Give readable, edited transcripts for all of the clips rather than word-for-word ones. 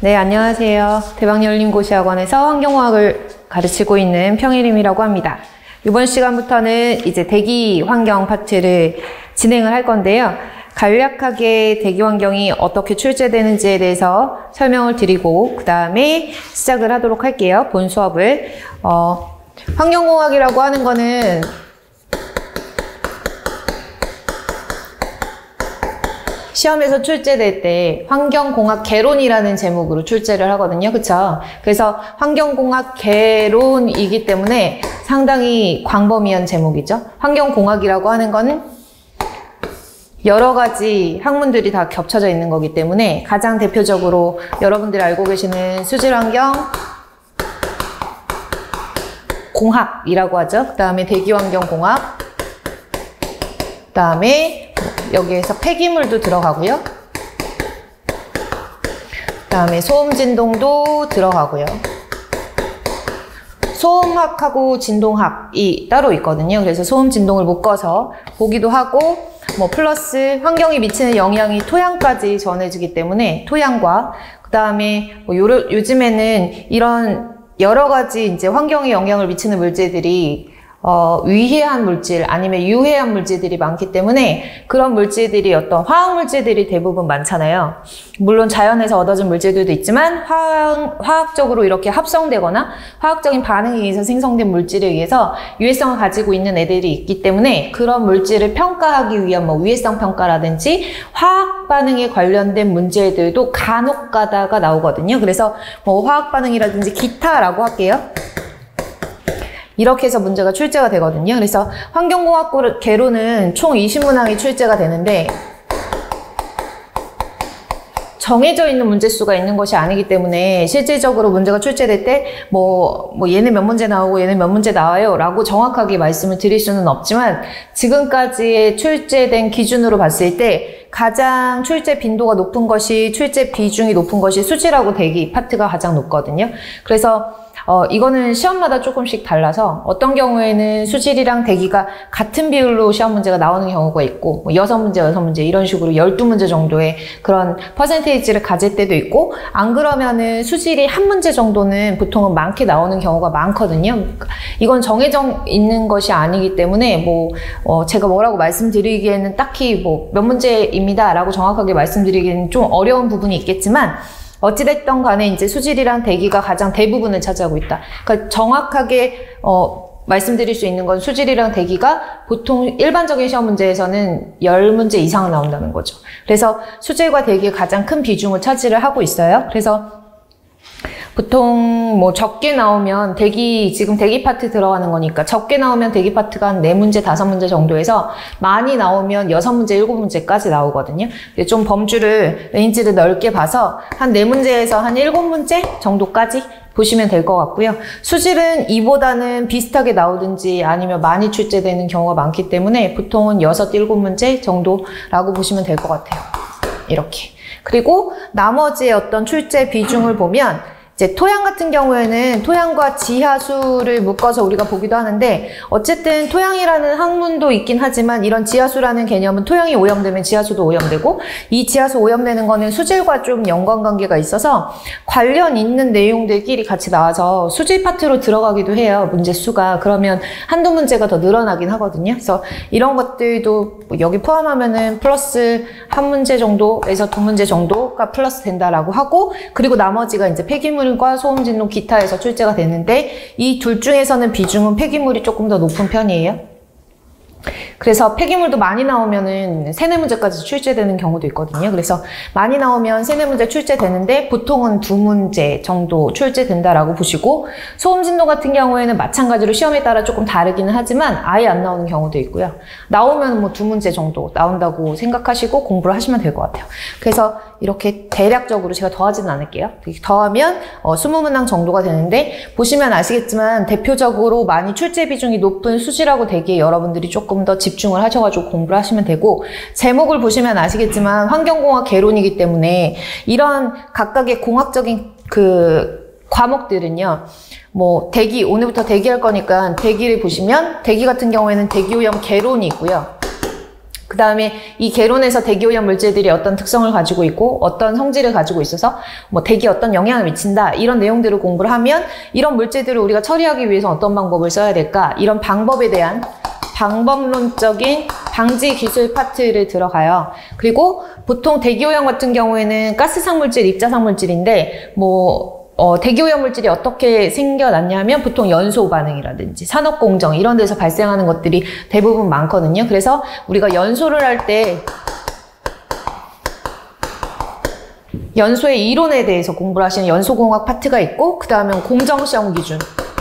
네, 안녕하세요. 대박열린고시학원에서 환경공학을 가르치고 있는 평일임이라고 합니다. 이번 시간부터는 이제 대기 환경 파트를 진행을 할 건데요. 간략하게 대기 환경이 어떻게 출제되는지에 대해서 설명을 드리고 그 다음에 시작을 하도록 할게요. 본 수업을. 환경공학이라고 하는 거는 시험에서 출제될 때 환경공학 개론이라는 제목으로 출제를 하거든요. 그쵸? 그래서 환경공학 개론이기 때문에 상당히 광범위한 제목이죠. 환경공학이라고 하는 거는 여러 가지 학문들이 다 겹쳐져 있는 거기 때문에 가장 대표적으로 여러분들이 알고 계시는 수질환경 공학이라고 하죠. 그 다음에 대기환경공학, 그 다음에 여기에서 폐기물도 들어가고요. 그 다음에 소음진동도 들어가고요. 소음학하고 진동학이 따로 있거든요. 그래서 소음진동을 묶어서 보기도 하고 플러스 환경에 미치는 영향이 토양까지 전해지기 때문에 토양과 그 다음에 요즘에는 이런 여러 가지 이제 환경에 영향을 미치는 물질들이 위해한 물질 아니면 유해한 물질들이 많기 때문에 그런 물질들이 어떤 화학 물질들이 대부분 많잖아요. 물론 자연에서 얻어진 물질들도 있지만 화학적으로 이렇게 합성되거나 화학적인 반응에 의해서 생성된 물질에 의해서 유해성을 가지고 있는 애들이 있기 때문에 그런 물질을 평가하기 위한 유해성 평가라든지 화학 반응에 관련된 문제들도 간혹 가다가 나오거든요. 그래서 화학 반응이라든지 기타라고 할게요. 이렇게 해서 문제가 출제가 되거든요. 그래서 환경공학 개론은 총 20문항이 출제가 되는데 정해져 있는 문제수가 있는 것이 아니기 때문에 실질적으로 문제가 출제될 때 얘는 몇 문제 나오고 얘는 몇 문제 나와요 라고 정확하게 말씀을 드릴 수는 없지만 지금까지의 출제된 기준으로 봤을 때 가장 출제 빈도가 높은 것이 출제 비중이 높은 것이 수질하고 대기 파트가 가장 높거든요. 그래서 이거는 시험마다 조금씩 달라서 어떤 경우에는 수질이랑 대기가 같은 비율로 시험 문제가 나오는 경우가 있고 6문제 이런 식으로 12문제 정도의 그런 퍼센테이지를 가질 때도 있고 안 그러면은 수질이 한 문제 정도는 보통은 많게 나오는 경우가 많거든요. 이건 정해져 있는 것이 아니기 때문에 제가 뭐라고 말씀드리기에는 딱히 몇 문제입니다 라고 정확하게 말씀드리기에는 좀 어려운 부분이 있겠지만 어찌됐든 간에 이제 수질이랑 대기가 가장 대부분을 차지하고 있다. 그러니까 정확하게 말씀드릴 수 있는 건 수질이랑 대기가 보통 일반적인 시험 문제에서는 10문제 이상 나온다는 거죠. 그래서 수질과 대기가 가장 큰 비중을 차지를 하고 있어요. 그래서 보통 적게 나오면 지금 대기 파트 들어가는 거니까 적게 나오면 대기 파트가 한 4문제, 5문제 정도에서 많이 나오면 6문제, 7문제까지 나오거든요. 좀 레인지를 넓게 봐서 한 4문제에서 한 7문제 정도까지 보시면 될 것 같고요. 수질은 이보다는 비슷하게 나오든지 아니면 많이 출제되는 경우가 많기 때문에 보통은 6, 7문제 정도라고 보시면 될 것 같아요. 이렇게. 그리고 나머지의 어떤 출제 비중을 보면 이제 토양 같은 경우에는 토양과 지하수를 묶어서 우리가 보기도 하는데 어쨌든 토양이라는 학문도 있긴 하지만 이런 지하수라는 개념은 토양이 오염되면 지하수도 오염되고 이 지하수 오염되는 거는 수질과 좀 연관관계가 있어서 관련 있는 내용들끼리 같이 나와서 수질 파트로 들어가기도 해요. 문제 수가. 그러면 한두 문제가 더 늘어나긴 하거든요. 그래서 이런 것들도 여기 포함하면은 플러스 한 문제 정도에서 2문제 정도가 플러스 된다라고 하고 그리고 나머지가 이제 폐기물과 소음진동 기타에서 출제가 되는데 이 둘 중에서는 비중은 폐기물이 조금 더 높은 편이에요. 그래서 폐기물도 많이 나오면은 3, 4문제까지 출제되는 경우도 있거든요. 그래서 많이 나오면 3, 4문제 출제되는데 보통은 2문제 정도 출제된다라고 보시고 소음진동 같은 경우에는 마찬가지로 시험에 따라 조금 다르기는 하지만 아예 안 나오는 경우도 있고요. 나오면 2문제 정도 나온다고 생각하시고 공부를 하시면 될 것 같아요. 그래서 이렇게 대략적으로 제가 더하지는 않을게요. 더하면 20문항 정도가 되는데 보시면 아시겠지만 대표적으로 많이 출제 비중이 높은 수질하고 대기에 여러분들이 조금 더 집중을 하셔가지고 공부를 하시면 되고 제목을 보시면 아시겠지만 환경공학 개론이기 때문에 이런 각각의 공학적인 과목들은요. 대기, 오늘부터 대기할 거니까 대기를 보시면 대기 같은 경우에는 대기오염 개론이 있고요. 그 다음에 이 개론에서 대기오염 물질들이 어떤 특성을 가지고 있고 어떤 성질을 가지고 있어서 뭐 대기에 어떤 영향을 미친다 이런 내용들을 공부를 하면 이런 물질들을 우리가 처리하기 위해서 어떤 방법을 써야 될까 이런 방법에 대한 방법론적인 방지 기술 파트를 들어가요. 그리고 보통 대기오염 같은 경우에는 가스상 물질, 입자상 물질인데 대기오염 물질이 어떻게 생겨났냐면 보통 연소 반응이라든지 산업공정 이런 데서 발생하는 것들이 대부분 많거든요. 그래서 우리가 연소를 할 때 연소의 이론에 대해서 공부를 하시는 연소공학 파트가 있고 그 다음에 공정시험 기준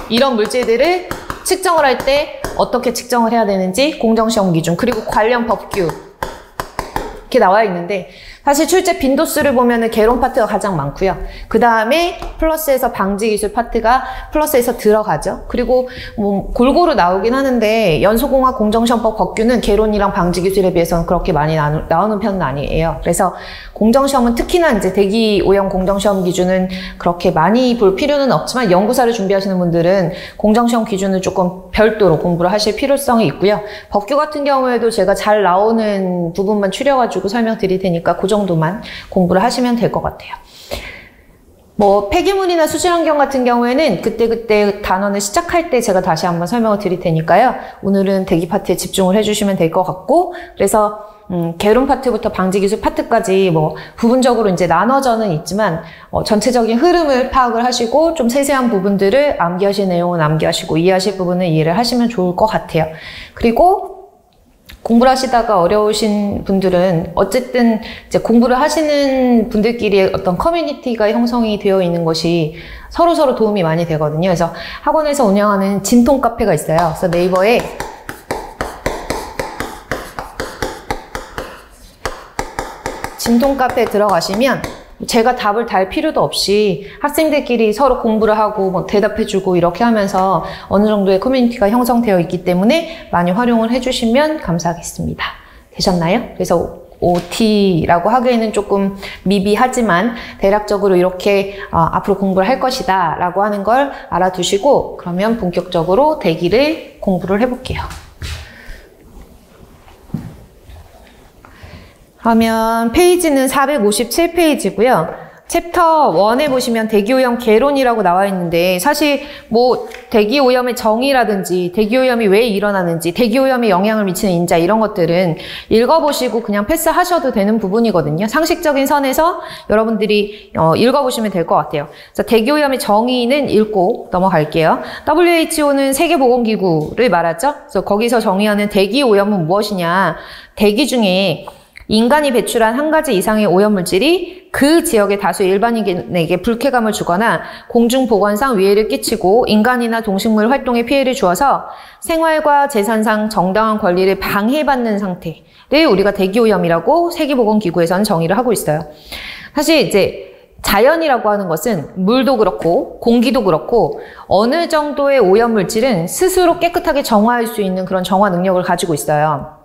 이런 물질들을 측정을 할 때 어떻게 측정을 해야 되는지 공정시험 기준 그리고 관련 법규 이렇게 나와 있는데 사실 출제 빈도수를 보면은 개론 파트가 가장 많고요. 그 다음에 플러스에서 방지 기술 파트가 플러스에서 들어가죠. 그리고 뭐 골고루 나오긴 하는데 연소공학 공정시험법 법규는 개론이랑 방지 기술에 비해서는 그렇게 많이 나오는 편은 아니에요. 그래서 공정시험은 특히나 이제 대기오염 공정시험 기준은 그렇게 많이 볼 필요는 없지만 연구사를 준비하시는 분들은 공정시험 기준을 조금 별도로 공부를 하실 필요성이 있고요. 법규 같은 경우에도 제가 잘 나오는 부분만 추려가지고 설명드릴 테니까 그 정도만 공부를 하시면 될 것 같아요. 뭐 폐기물이나 수질환경 같은 경우에는 그때 단원을 시작할 때 제가 다시 한번 설명을 드릴 테니까요. 오늘은 대기 파트에 집중을 해주시면 될 것 같고 그래서 개론 파트부터 방지 기술 파트까지 뭐 부분적으로 이제 나눠져는 있지만 전체적인 흐름을 파악을 하시고 좀 세세한 부분들을 암기하실 내용은 암기하시고 이해하실 부분은 이해를 하시면 좋을 것 같아요. 그리고 공부를 하시다가 어려우신 분들은 어쨌든 이제 공부를 하시는 분들끼리 어떤 커뮤니티가 형성이 되어 있는 것이 서로 도움이 많이 되거든요. 그래서 학원에서 운영하는 진통 카페가 있어요. 그래서 네이버에 진통 카페에 들어가시면 제가 답을 달 필요도 없이 학생들끼리 서로 공부를 하고 뭐 대답해주고 이렇게 하면서 어느 정도의 커뮤니티가 형성되어 있기 때문에 많이 활용을 해주시면 감사하겠습니다. 되셨나요? 그래서 OT라고 하기에는 조금 미비하지만 대략적으로 이렇게 앞으로 공부를 할 것이다 라고 하는 걸 알아두시고 그러면 본격적으로 대기를 공부를 해볼게요. 그러면 페이지는 457페이지고요. 챕터 1에 보시면 대기오염 개론이라고 나와 있는데 사실 뭐 대기오염의 정의라든지 대기오염이 왜 일어나는지 대기오염에 영향을 미치는 인자 이런 것들은 읽어보시고 그냥 패스하셔도 되는 부분이거든요. 상식적인 선에서 여러분들이 읽어보시면 될 것 같아요. 그래서 대기오염의 정의는 읽고 넘어갈게요. WHO는 세계보건기구를 말하죠. 그래서 거기서 정의하는 대기오염은 무엇이냐. 대기 중에 인간이 배출한 한 가지 이상의 오염물질이 그 지역의 다수 일반인에게 불쾌감을 주거나 공중보건상 위해를 끼치고 인간이나 동식물 활동에 피해를 주어서 생활과 재산상 정당한 권리를 방해받는 상태를 우리가 대기오염이라고 세계보건기구에서는 정의를 하고 있어요. 사실 이제 자연이라고 하는 것은 물도 그렇고 공기도 그렇고 어느 정도의 오염물질은 스스로 깨끗하게 정화할 수 있는 그런 정화 능력을 가지고 있어요.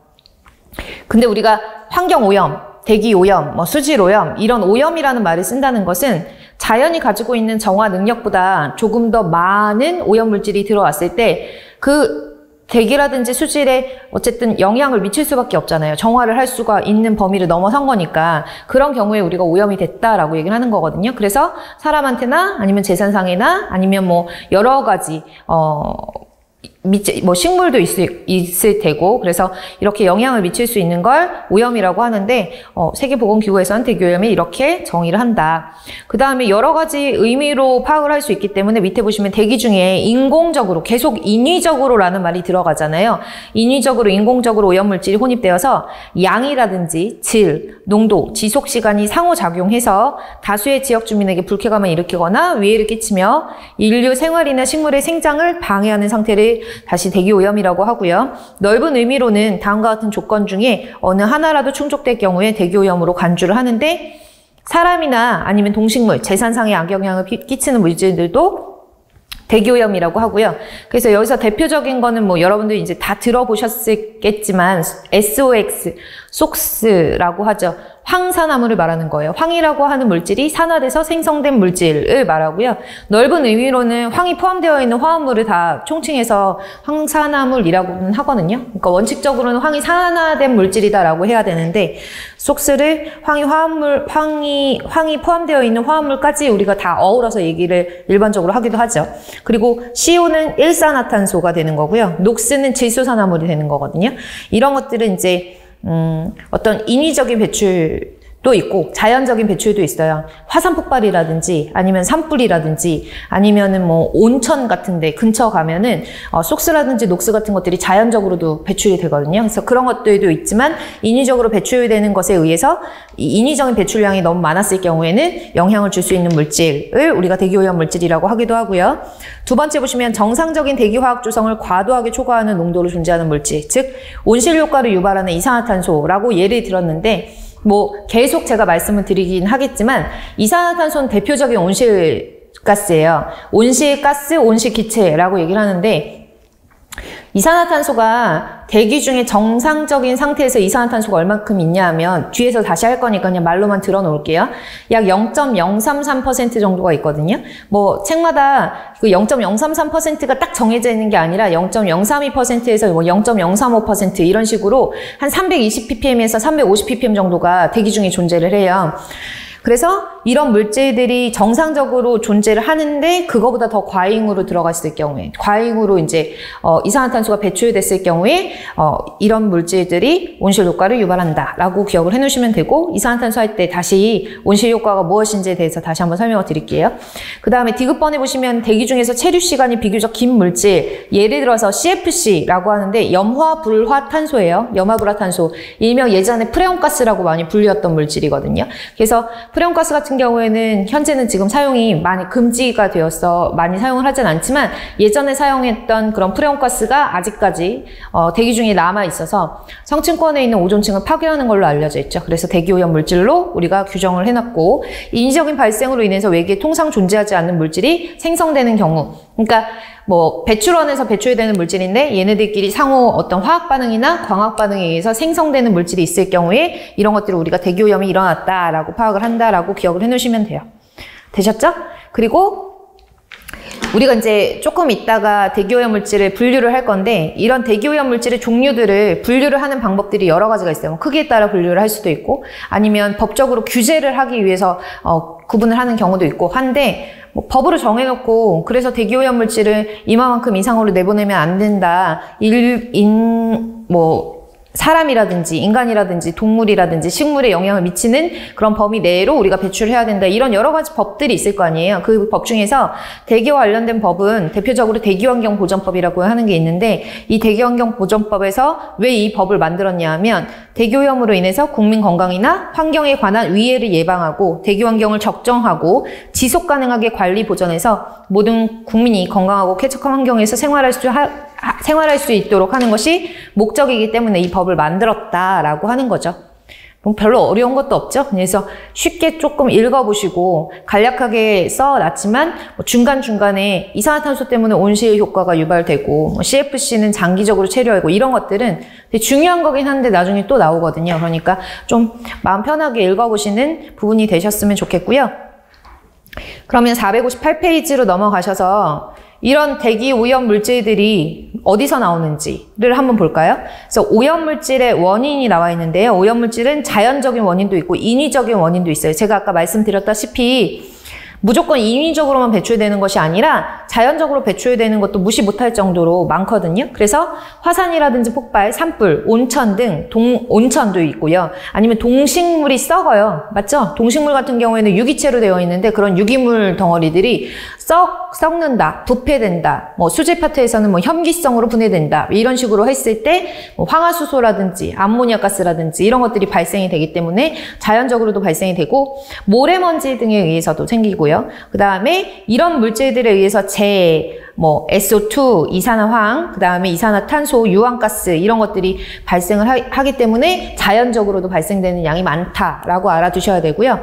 근데 우리가 환경오염, 대기오염, 수질오염 이런 오염이라는 말을 쓴다는 것은 자연이 가지고 있는 정화 능력보다 조금 더 많은 오염물질이 들어왔을 때 그 대기라든지 수질에 어쨌든 영향을 미칠 수밖에 없잖아요. 정화를 할 수가 있는 범위를 넘어선 거니까 그런 경우에 우리가 오염이 됐다라고 얘기를 하는 거거든요. 그래서 사람한테나 아니면 재산상이나 아니면 뭐 여러 가지 식물도 있을 테고 그래서 이렇게 영향을 미칠 수 있는 걸 오염이라고 하는데 세계보건기구에서는 대기오염이 이렇게 정의를 한다. 그 다음에 여러 가지 의미로 파악을 할 수 있기 때문에 밑에 보시면 대기 중에 인공적으로 계속 인위적으로라는 말이 들어가잖아요. 인위적으로 인공적으로 오염물질이 혼입되어서 양이라든지 질, 농도, 지속시간이 상호작용해서 다수의 지역 주민에게 불쾌감을 일으키거나 위해를 끼치며 인류 생활이나 식물의 생장을 방해하는 상태를 다시 대기오염이라고 하고요. 넓은 의미로는 다음과 같은 조건 중에 어느 하나라도 충족될 경우에 대기오염으로 간주를 하는데 사람이나 아니면 동식물, 재산상의 악영향을 끼치는 물질들도 대기오염이라고 하고요. 그래서 여기서 대표적인 거는 뭐 여러분들 이제 다 들어보셨겠지만 SOX, SOX라고 하죠. 황산화물을 말하는 거예요. 황이라고 하는 물질이 산화돼서 생성된 물질을 말하고요. 넓은 의미로는 황이 포함되어 있는 화합물을 다 총칭해서 황산화물이라고는 하거든요. 그러니까 원칙적으로는 황이 산화된 물질이다라고 해야 되는데 속스를 황이 포함되어 있는 화합물까지 우리가 다 어우러서 얘기를 일반적으로 하기도 하죠. 그리고 CO는 일산화탄소가 되는 거고요. 녹스는 질소산화물이 되는 거거든요. 이런 것들은 이제 어떤 인위적인 배출도 있고 자연적인 배출도 있어요. 화산 폭발이라든지 아니면 산불이라든지 아니면은 뭐 온천 같은 데 근처 가면은 속스라든지 녹스 같은 것들이 자연적으로도 배출이 되거든요. 그래서 그런 것들도 있지만 인위적으로 배출되는 것에 의해서 이 인위적인 배출량이 너무 많았을 경우에는 영향을 줄 수 있는 물질을 우리가 대기오염 물질이라고 하기도 하고요. 두 번째 보시면 정상적인 대기화학 조성을 과도하게 초과하는 농도로 존재하는 물질, 즉 온실 효과를 유발하는 이산화탄소라고 예를 들었는데 뭐 계속 제가 말씀을 드리긴 하겠지만 이산화탄소는 대표적인 온실가스예요. 온실가스, 온실기체라고 얘기를 하는데 이산화탄소가 대기 중에 정상적인 상태에서 이산화탄소가 얼만큼 있냐 하면 뒤에서 다시 할 거니까 그냥 말로만 들어 놓을게요. 약 0.033% 정도가 있거든요. 뭐 책마다 그 0.033%가 딱 정해져 있는 게 아니라 0.032%에서 뭐 0.035% 이런 식으로 한 320ppm에서 350ppm 정도가 대기 중에 존재를 해요. 그래서 이런 물질들이 정상적으로 존재를 하는데 그거보다 더 과잉으로 들어갔을 경우에, 과잉으로 이제 이산화탄소가 배출됐을 경우에 이런 물질들이 온실 효과를 유발한다라고 기억을 해놓으시면 되고, 이산화탄소 할 때 다시 온실 효과가 무엇인지에 대해서 다시 한번 설명을 드릴게요. 그 다음에 디귿번에 보시면 대기 중에서 체류 시간이 비교적 긴 물질, 예를 들어서 CFC라고 하는데 염화불화탄소예요. 염화불화탄소, 일명 예전에 프레온가스라고 많이 불렸던 물질이거든요. 그래서 프레온가스 같은 경우에는 현재는 지금 사용이 많이 금지가 되어서 많이 사용을 하진 않지만 예전에 사용했던 그런 프레온가스가 아직까지 대기 중에 남아 있어서 성층권에 있는 오존층을 파괴하는 걸로 알려져 있죠. 그래서 대기오염 물질로 우리가 규정을 해놨고, 인위적인 발생으로 인해서 외계에 통상 존재하지 않는 물질이 생성되는 경우, 그러니까 뭐 배출원에서 배출되는 물질인데 얘네들끼리 상호 어떤 화학 반응이나 광학 반응에 의해서 생성되는 물질이 있을 경우에 이런 것들을 우리가 대기오염이 일어났다라고 파악을 한다라고 기억을 해놓으시면 돼요. 되셨죠? 그리고 우리가 이제 조금 있다가 대기오염 물질을 분류를 할 건데, 이런 대기오염 물질의 종류들을 분류를 하는 방법들이 여러 가지가 있어요. 크기에 따라 분류를 할 수도 있고, 아니면 법적으로 규제를 하기 위해서 구분을 하는 경우도 있고 한데, 뭐 법으로 정해놓고 그래서 대기오염 물질을 이만큼 이상으로 내보내면 안 된다. 사람이라든지 인간이라든지 동물이라든지 식물에 영향을 미치는 그런 범위 내로 우리가 배출해야 된다. 이런 여러 가지 법들이 있을 거 아니에요. 그 법 중에서 대기와 관련된 법은 대표적으로 대기환경보전법이라고 하는 게 있는데, 이 대기환경보전법에서 왜 이 법을 만들었냐 하면 대기오염으로 인해서 국민 건강이나 환경에 관한 위해를 예방하고 대기환경을 적정하고 지속 가능하게 관리 보전해서 모든 국민이 건강하고 쾌적한 환경에서 생활할 수 있도록 하는 것이 목적이기 때문에 이 법을 만들었다라고 하는 거죠. 별로 어려운 것도 없죠. 그래서 쉽게 조금 읽어보시고, 간략하게 써놨지만 중간중간에 이산화탄소 때문에 온실 효과가 유발되고 CFC는 장기적으로 체류하고 이런 것들은 되게 중요한 거긴 한데 나중에 또 나오거든요. 그러니까 좀 마음 편하게 읽어보시는 부분이 되셨으면 좋겠고요. 그러면 458페이지로 넘어가셔서 이런 대기오염 물질들이 어디서 나오는지를 한번 볼까요? 그래서 오염물질의 원인이 나와 있는데요. 오염물질은 자연적인 원인도 있고 인위적인 원인도 있어요. 제가 아까 말씀드렸다시피 무조건 인위적으로만 배출되는 것이 아니라 자연적으로 배출되는 것도 무시 못할 정도로 많거든요. 그래서 화산이라든지 폭발, 산불, 온천 등 온천도 있고요. 아니면 동식물이 썩어요. 맞죠? 동식물 같은 경우에는 유기체로 되어 있는데 그런 유기물 덩어리들이 썩는다, 부패된다, 뭐 수질 파트에서는 뭐 혐기성으로 분해된다, 이런 식으로 했을 때 뭐 황화수소라든지 암모니아 가스라든지 이런 것들이 발생이 되기 때문에 자연적으로도 발생이 되고, 모래먼지 등에 의해서도 생기고요. 그 다음에 이런 물질들에 의해서 뭐 SO2, 이산화황, 그 다음에 이산화탄소, 유황가스 이런 것들이 발생을 하기 때문에 자연적으로도 발생되는 양이 많다라고 알아두셔야 되고요.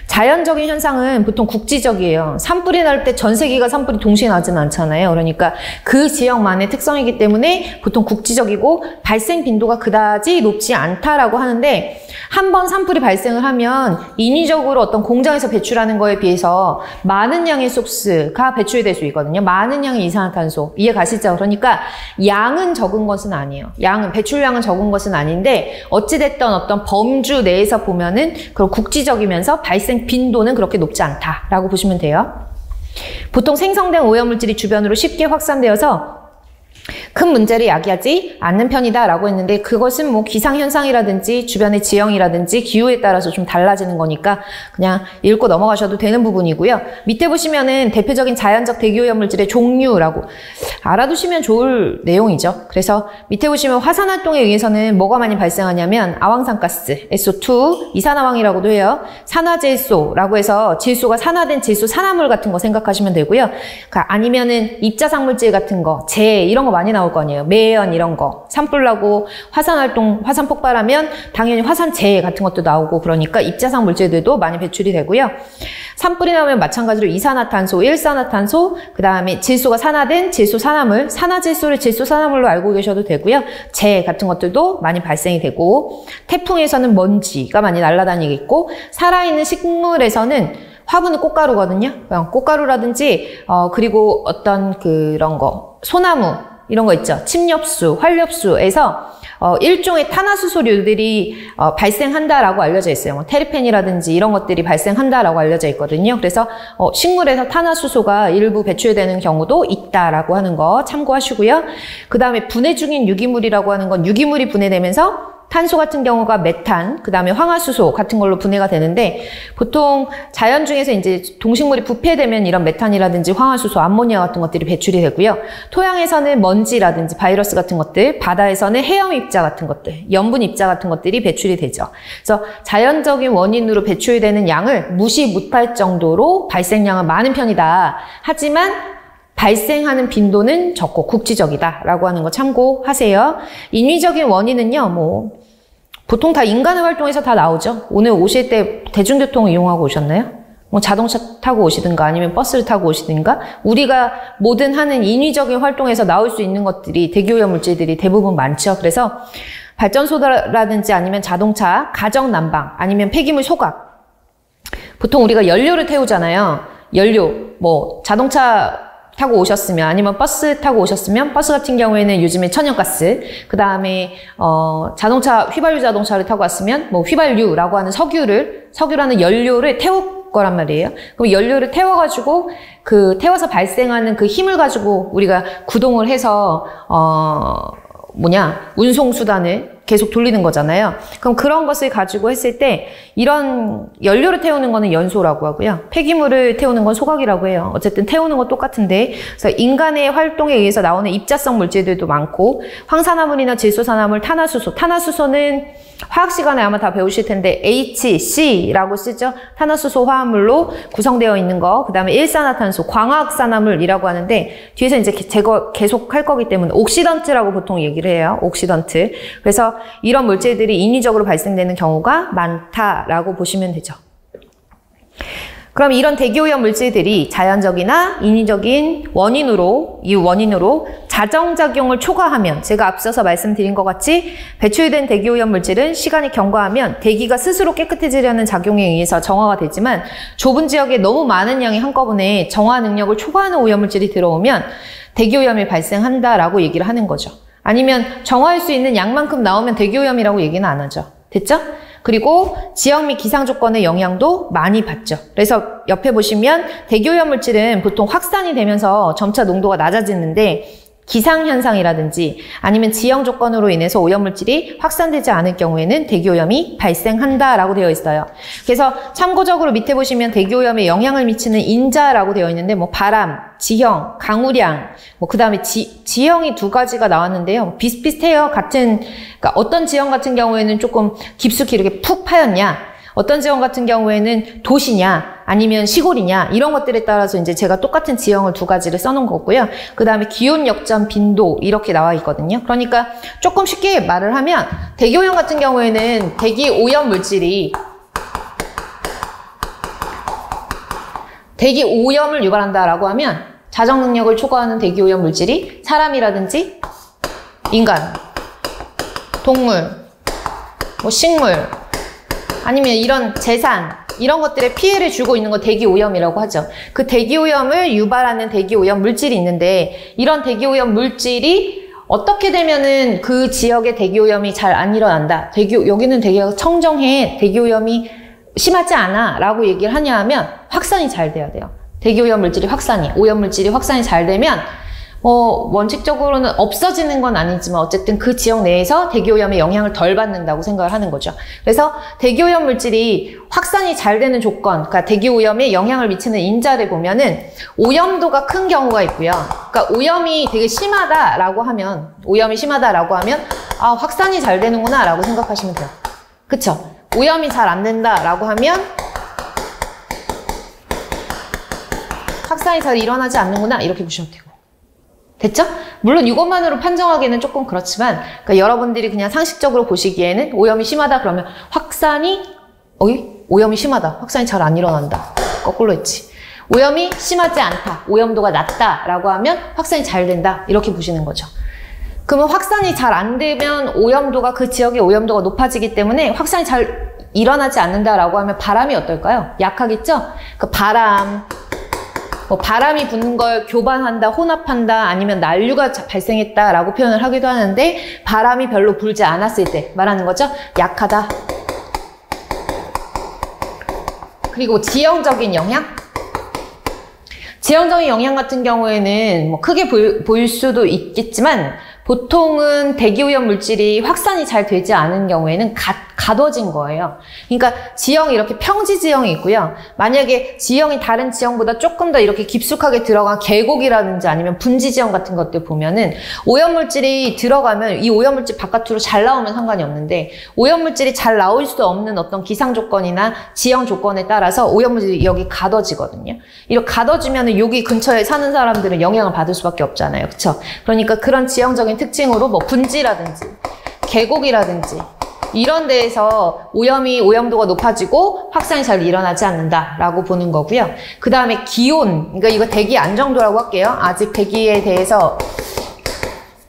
자연적인 현상은 보통 국지적이에요. 산불이 날 때 전 세계가 산불이 동시에 나지는 않잖아요. 그러니까 그 지역만의 특성이기 때문에 보통 국지적이고 발생 빈도가 그다지 높지 않다라고 하는데 한 번 산불이 발생을 하면 인위적으로 어떤 공장에서 배출하는 거에 비해서 많은 양의 소스가 배출될 수 있거든요. 많은 양의 이산화탄소. 이해 가시죠? 그러니까 양은 적은 것은 아니에요. 배출량은 적은 것은 아닌데 어찌됐든 어떤 범주 내에서 보면은 그런 국지적이면서 발생 빈도는 그렇게 높지 않다라고 보시면 돼요. 보통 생성된 오염물질이 주변으로 쉽게 확산되어서 큰 문제를 야기하지 않는 편이다라고 했는데 그것은 뭐 기상현상이라든지 주변의 지형이라든지 기후에 따라서 좀 달라지는 거니까 그냥 읽고 넘어가셔도 되는 부분이고요. 밑에 보시면은 대표적인 자연적 대기오염물질의 종류라고 알아두시면 좋을 내용이죠. 그래서 밑에 보시면 화산활동에 의해서는 뭐가 많이 발생하냐면 아황산가스, SO2, 이산화황이라고도 해요. 산화질소라고 해서 질소가 산화된 질소 산화물 같은 거 생각하시면 되고요. 아니면은 입자상물질 같은 거, 재 이런 거 많이 나올 거 아니에요. 매연 이런 거. 산불 나고 화산활동, 화산 폭발하면 당연히 화산재 같은 것도 나오고 그러니까 입자상 물질들도 많이 배출이 되고요. 산불이 나오면 마찬가지로 이산화탄소, 일산화탄소, 그 다음에 질소가 산화된 질소 산화물, 산화질소를 질소 산화물로 알고 계셔도 되고요. 재 같은 것들도 많이 발생이 되고 태풍에서는 먼지가 많이 날아다니겠고 살아있는 식물에서는 화분은 꽃가루거든요. 꽃가루라든지 그리고 어떤 그런 거 소나무 이런 거 있죠. 침엽수, 활엽수에서 일종의 탄화수소류들이 발생한다라고 알려져 있어요. 뭐 테르펜이라든지 이런 것들이 발생한다라고 알려져 있거든요. 그래서 식물에서 탄화수소가 일부 배출되는 경우도 있다라고 하는 거 참고하시고요. 그 다음에 분해 중인 유기물이라고 하는 건 유기물이 분해되면서 탄소 같은 경우가 메탄, 그 다음에 황화수소 같은 걸로 분해가 되는데 보통 자연 중에서 이제 동식물이 부패되면 이런 메탄이라든지 황화수소, 암모니아 같은 것들이 배출이 되고요. 토양에서는 먼지라든지 바이러스 같은 것들, 바다에서는 해염 입자 같은 것들, 염분 입자 같은 것들이 배출이 되죠. 그래서 자연적인 원인으로 배출되는 양을 무시 못할 정도로 발생량은 많은 편이다. 하지만 발생하는 빈도는 적고 국지적이다라고 하는 거 참고하세요. 인위적인 원인은요, 뭐 보통 다 인간의 활동에서 다 나오죠. 오늘 오실 때 대중교통을 이용하고 오셨나요? 뭐 자동차 타고 오시든가 아니면 버스를 타고 오시든가 우리가 뭐든 하는 인위적인 활동에서 나올 수 있는 것들이 대기오염 물질들이 대부분 많죠. 그래서 발전소라든지 아니면 자동차, 가정 난방, 아니면 폐기물 소각. 보통 우리가 연료를 태우잖아요. 연료, 뭐 자동차 타고 오셨으면 아니면 버스 타고 오셨으면 버스 같은 경우에는 요즘에 천연가스 그 다음에 자동차 휘발유 자동차를 타고 왔으면 뭐 휘발유라고 하는 석유라는 연료를 태울 거란 말이에요. 그럼 연료를 태워가지고 태워서 발생하는 그 힘을 가지고 우리가 구동을 해서 운송수단을 계속 돌리는 거잖아요. 그럼 그런 것을 가지고 했을 때 이런 연료를 태우는 거는 연소라고 하고요. 폐기물을 태우는 건 소각이라고 해요. 어쨌든 태우는 건 똑같은데 그래서 인간의 활동에 의해서 나오는 입자성 물질들도 많고 황산화물이나 질소산화물, 탄화수소는 화학 시간에 아마 다 배우실 텐데 HC라고 쓰죠. 탄화수소 화합물로 구성되어 있는 거. 그 다음에 일산화탄소, 광화학산화물이라고 하는데 뒤에서 이제 제거 계속 할 거기 때문에 옥시던트라고 보통 얘기를 해요. 옥시던트. 그래서 이런 물질들이 인위적으로 발생되는 경우가 많다라고 보시면 되죠. 그럼 이런 대기오염 물질들이 자연적이나 인위적인 원인으로 자정작용을 초과하면 제가 앞서서 말씀드린 것 같이 배출된 대기오염 물질은 시간이 경과하면 대기가 스스로 깨끗해지려는 작용에 의해서 정화가 되지만 좁은 지역에 너무 많은 양이 한꺼번에 정화 능력을 초과하는 오염물질이 들어오면 대기오염이 발생한다라고 얘기를 하는 거죠. 아니면 정화할 수 있는 양만큼 나오면 대기오염이라고 얘기는 안 하죠. 됐죠? 그리고 지역 및 기상 조건의 영향도 많이 받죠. 그래서 옆에 보시면 대기오염 물질은 보통 확산이 되면서 점차 농도가 낮아지는데 기상현상이라든지 아니면 지형 조건으로 인해서 오염물질이 확산되지 않을 경우에는 대기오염이 발생한다라고 되어 있어요. 그래서 참고적으로 밑에 보시면 대기오염에 영향을 미치는 인자라고 되어 있는데 뭐 바람, 지형, 강우량, 그 다음에 지형이 두 가지가 나왔는데요. 비슷비슷해요. 그러니까 어떤 지형 같은 경우에는 조금 깊숙이 이렇게 푹 파였냐, 어떤 지형 같은 경우에는 도시냐, 아니면 시골이냐 이런 것들에 따라서 이제 제가 똑같은 지형을 두 가지를 써놓은 거고요. 그 다음에 기온, 역점, 빈도 이렇게 나와 있거든요. 그러니까 조금 쉽게 말을 하면 대기오염 같은 경우에는 대기 오염 물질이 대기 오염을 유발한다라고 하면 자정 능력을 초과하는 대기 오염 물질이 사람이라든지 인간, 동물, 뭐 식물, 아니면 이런 재산, 이런 것들에 피해를 주고 있는 거 대기 오염이라고 하죠. 그 대기 오염을 유발하는 대기 오염 물질이 있는데 이런 대기 오염 물질이 어떻게 되면은 그 지역의 대기 오염이 잘 안 일어난다. 여기는 되게 청정해. 대기 오염이 심하지 않아 라고 얘기를 하냐 하면 확산이 잘 돼야 돼요. 대기오염 물질이 오염 물질이 확산이 잘 되면 원칙적으로는 없어지는 건 아니지만 어쨌든 그 지역 내에서 대기오염의 영향을 덜 받는다고 생각을 하는 거죠. 그래서 대기오염 물질이 확산이 잘 되는 조건, 그러니까 대기오염에 영향을 미치는 인자를 보면은 오염도가 큰 경우가 있고요. 그러니까 오염이 심하다라고 하면 아, 확산이 잘 되는구나 라고 생각하시면 돼요. 그쵸? 오염이 잘 안 된다라고 하면 확산이 잘 일어나지 않는구나 이렇게 보시면 되고. 됐죠? 물론 이것만으로 판정하기에는 조금 그렇지만 그러니까 여러분들이 그냥 상식적으로 보시기에는 오염이 심하다 그러면 오염이 심하다. 확산이 잘 안 일어난다. 거꾸로 했지. 오염이 심하지 않다. 오염도가 낮다라고 하면 확산이 잘 된다. 이렇게 보시는 거죠. 그러면 확산이 잘 안 되면 오염도가 그 지역의 오염도가 높아지기 때문에 확산이 잘 일어나지 않는다라고 하면 바람이 어떨까요? 약하겠죠? 그 바람이 부는 걸 교반한다, 혼합한다, 아니면 난류가 발생했다라고 표현을 하기도 하는데 바람이 별로 불지 않았을 때 말하는 거죠. 약하다. 그리고 지형적인 영향? 지형적인 영향 같은 경우에는 뭐 크게 보일 수도 있겠지만 보통은 대기오염 물질이 확산이 잘 되지 않은 경우에는 가둬진 거예요. 그러니까 지형이 이렇게 평지 지형이 있고요. 만약에 지형이 다른 지형보다 조금 더 이렇게 깊숙하게 들어간 계곡이라든지 아니면 분지 지형 같은 것들 보면은 오염물질이 들어가면 이 오염물질 바깥으로 잘 나오면 상관이 없는데 오염물질이 잘 나올 수 없는 어떤 기상 조건이나 지형 조건에 따라서 오염물질이 여기 가둬지거든요. 이렇게 가둬지면은 여기 근처에 사는 사람들은 영향을 받을 수밖에 없잖아요. 그쵸? 그러니까 그런 지형적인 특징으로 뭐 분지라든지 계곡이라든지 이런 데에서 오염도가 높아지고 확산이 잘 일어나지 않는다라고 보는 거고요. 그 다음에 기온, 그러니까 이거 대기 안정도라고 할게요. 아직 대기에 대해서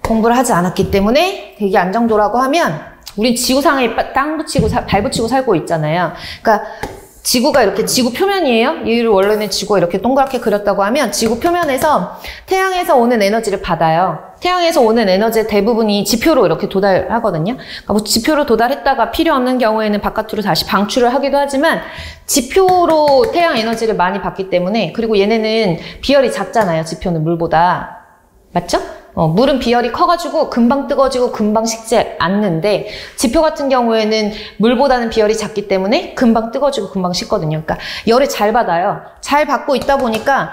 공부를 하지 않았기 때문에 대기 안정도라고 하면 우린 지구상에 발 붙이고 살고 있잖아요. 그러니까 지구가 이렇게 지구 표면이에요. 얘를 원래는 지구가 이렇게 동그랗게 그렸다고 하면 지구 표면에서 태양에서 오는 에너지를 받아요. 태양에서 오는 에너지의 대부분이 지표로 이렇게 도달하거든요. 그러니까 뭐 지표로 도달했다가 필요 없는 경우에는 바깥으로 다시 방출을 하기도 하지만 지표로 태양 에너지를 많이 받기 때문에 그리고 얘네는 비열이 작잖아요. 지표는 물보다. 맞죠? 물은 비열이 커가지고 금방 뜨거워지고 금방 식지 않는데 지표 같은 경우에는 물보다는 비열이 작기 때문에 금방 뜨거워지고 금방 식거든요. 그러니까 열을 잘 받아요. 잘 받고 있다 보니까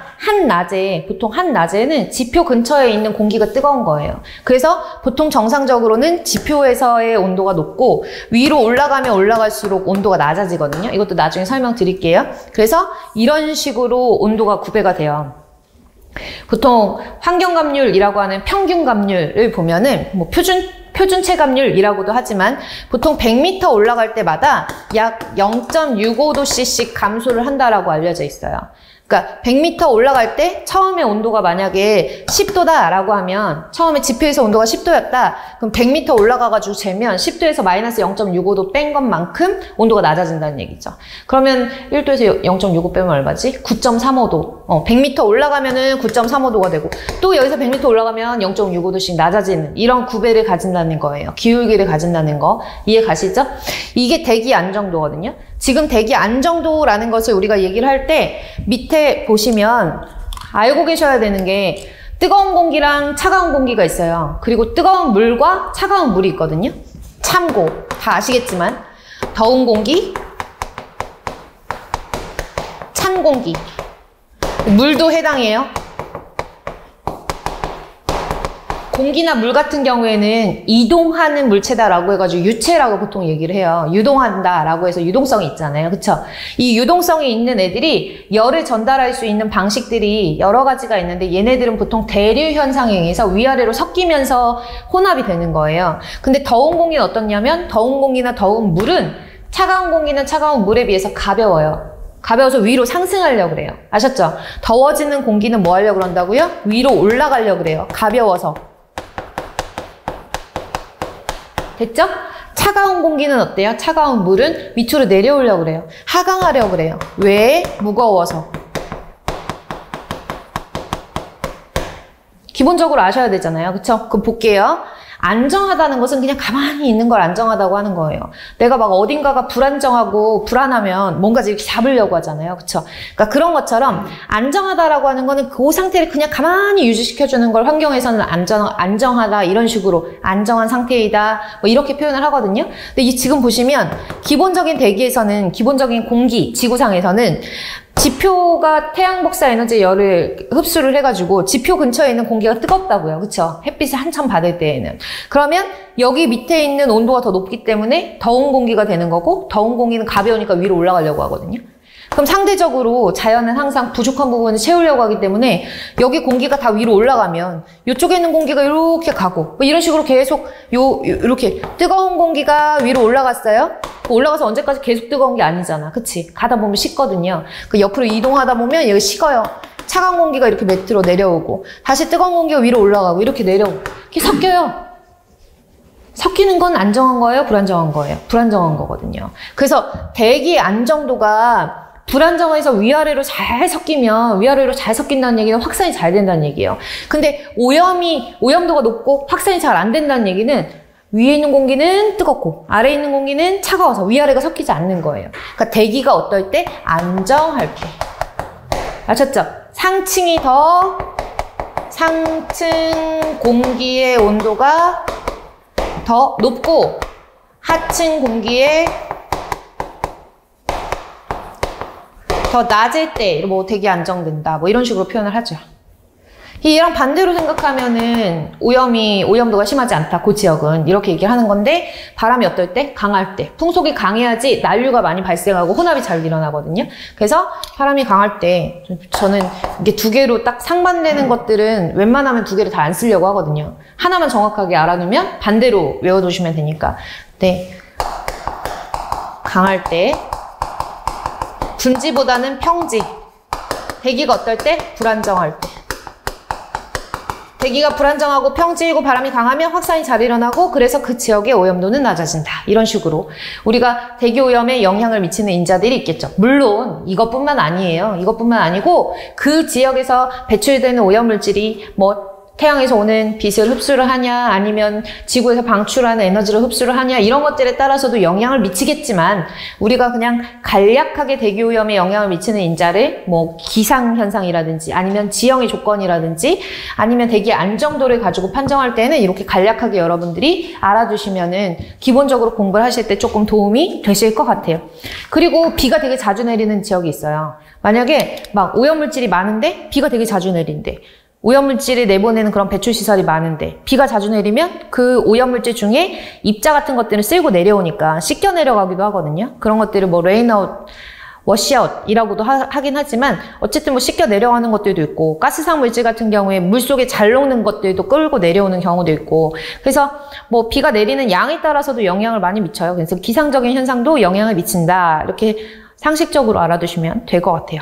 보통 한낮에는 지표 근처에 있는 공기가 뜨거운 거예요. 그래서 보통 정상적으로는 지표에서의 온도가 높고 위로 올라가면 올라갈수록 온도가 낮아지거든요. 이것도 나중에 설명드릴게요. 그래서 이런 식으로 온도가 구배가 돼요. 보통 환경감률이라고 하는 평균감률을 보면은 뭐 표준체 감률이라고도 하지만 보통 100m 올라갈 때마다 약 0.65도씨씩 감소를 한다라고 알려져 있어요. 그러니까 100m 올라갈 때 처음에 온도가 만약에 10도다라고 하면 처음에 지표에서 온도가 10도였다. 그럼 100m 올라가가지고 재면 10도에서 마이너스 0.65도 뺀 것만큼 온도가 낮아진다는 얘기죠. 그러면 1도에서 0.65 빼면 얼마지? 9.35도. 100m 올라가면은 9.35도가 되고 또 여기서 100m 올라가면 0.65도씩 낮아지는 이런 구배를 가진다는 거예요. 기울기를 가진다는 거. 이해 가시죠? 이게 대기 안정도거든요. 지금 대기 안정도라는 것을 우리가 얘기를 할 때 밑에 보시면 알고 계셔야 되는 게 뜨거운 공기랑 차가운 공기가 있어요. 그리고 뜨거운 물과 차가운 물이 있거든요. 참고 다 아시겠지만 더운 공기, 찬 공기, 물도 해당해요. 공기나 물 같은 경우에는 이동하는 물체다라고 해가지고 유체라고 보통 얘기를 해요. 유동한다라고 해서 유동성이 있잖아요. 그쵸? 이 유동성이 있는 애들이 열을 전달할 수 있는 방식들이 여러 가지가 있는데 얘네들은 보통 대류 현상에 의해서 위아래로 섞이면서 혼합이 되는 거예요. 근데 더운 공기는 어떻냐면 더운 공기나 더운 물은 차가운 공기는 차가운 물에 비해서 가벼워요. 가벼워서 위로 상승하려고 그래요. 아셨죠? 더워지는 공기는 뭐 하려고 그런다고요? 위로 올라가려고 그래요. 가벼워서. 됐죠? 차가운 공기는 어때요? 차가운 물은 밑으로 내려오려고 그래요. 하강하려고 그래요. 왜? 무거워서. 기본적으로 아셔야 되잖아요. 그쵸? 그럼 볼게요. 안정하다는 것은 그냥 가만히 있는 걸 안정하다고 하는 거예요. 내가 막 어딘가가 불안정하고 불안하면 뭔가 이렇게 잡으려고 하잖아요. 그쵸? 그러니까 그런 것처럼 안정하다라고 하는 거는 그 상태를 그냥 가만히 유지시켜주는 걸 환경에서는 안정하다 이런 식으로 안정한 상태이다 뭐 이렇게 표현을 하거든요. 근데 지금 보시면 기본적인 대기에서는 기본적인 공기, 지구상에서는 지표가 태양 복사 에너지 열을 흡수를 해가지고 지표 근처에 있는 공기가 뜨겁다고요. 그쵸? 햇빛을 한참 받을 때에는. 그러면 여기 밑에 있는 온도가 더 높기 때문에 더운 공기가 되는 거고 더운 공기는 가벼우니까 위로 올라가려고 하거든요. 그럼 상대적으로 자연은 항상 부족한 부분을 채우려고 하기 때문에 여기 공기가 다 위로 올라가면 이쪽에 있는 공기가 이렇게 가고 뭐 이런 식으로 계속 이렇게 뜨거운 공기가 위로 올라갔어요. 올라가서 언제까지 계속 뜨거운 게 아니잖아. 그치? 가다 보면 식거든요. 그 옆으로 이동하다 보면 여기 식어요. 차가운 공기가 이렇게 밑으로 내려오고 다시 뜨거운 공기가 위로 올라가고 이렇게 내려오고 이렇게 섞여요. 섞이는 건 안정한 거예요? 불안정한 거예요? 불안정한 거거든요. 그래서 대기 안정도가 불안정해서 위아래로 잘 섞이면 위아래로 잘 섞인다는 얘기는 확산이 잘 된다는 얘기예요. 근데 오염도가 높고 확산이 잘 안 된다는 얘기는 위에 있는 공기는 뜨겁고 아래에 있는 공기는 차가워서 위아래가 섞이지 않는 거예요. 그러니까 대기가 어떨 때? 안정할 때. 아셨죠? 상층 공기의 온도가 더 높고 하층 공기의 더 낮을 때 뭐 대기 안정된다 뭐 이런 식으로 표현을 하죠. 이랑 반대로 생각하면은 오염도가 심하지 않다. 그 지역은 이렇게 얘기를 하는 건데 바람이 어떨 때? 강할 때. 풍속이 강해야지 난류가 많이 발생하고 혼합이 잘 일어나거든요. 그래서 바람이 강할 때 저는 이게 두 개로 딱 상반되는 것들은 웬만하면 두 개를 다 안 쓰려고 하거든요. 하나만 정확하게 알아두면 반대로 외워두시면 되니까. 네. 강할 때 분지보다는 평지. 대기가 어떨 때? 불안정할 때. 대기가 불안정하고 평지이고 바람이 강하면 확산이 잘 일어나고 그래서 그 지역의 오염도는 낮아진다. 이런 식으로 우리가 대기 오염에 영향을 미치는 인자들이 있겠죠. 물론 이것뿐만 아니에요. 이것뿐만 아니고 그 지역에서 배출되는 오염물질이 뭐 태양에서 오는 빛을 흡수를 하냐 아니면 지구에서 방출하는 에너지를 흡수를 하냐 이런 것들에 따라서도 영향을 미치겠지만 우리가 그냥 간략하게 대기오염에 영향을 미치는 인자를 뭐 기상현상이라든지 아니면 지형의 조건이라든지 아니면 대기 안정도를 가지고 판정할 때는 이렇게 간략하게 여러분들이 알아두시면은 기본적으로 공부를 하실 때 조금 도움이 되실 것 같아요. 그리고 비가 되게 자주 내리는 지역이 있어요. 만약에 막 오염물질이 많은데 비가 되게 자주 내린대. 오염물질을 내보내는 그런 배출시설이 많은데 비가 자주 내리면 그 오염물질 중에 입자 같은 것들을 쓸고 내려오니까 씻겨 내려가기도 하거든요. 그런 것들을 뭐 레인아웃, 워시아웃이라고도 하긴 하지만 어쨌든 뭐 씻겨 내려가는 것들도 있고 가스상 물질 같은 경우에 물속에 잘 녹는 것들도 끌고 내려오는 경우도 있고 그래서 뭐 비가 내리는 양에 따라서도 영향을 많이 미쳐요. 그래서 기상적인 현상도 영향을 미친다. 이렇게 상식적으로 알아두시면 될 것 같아요.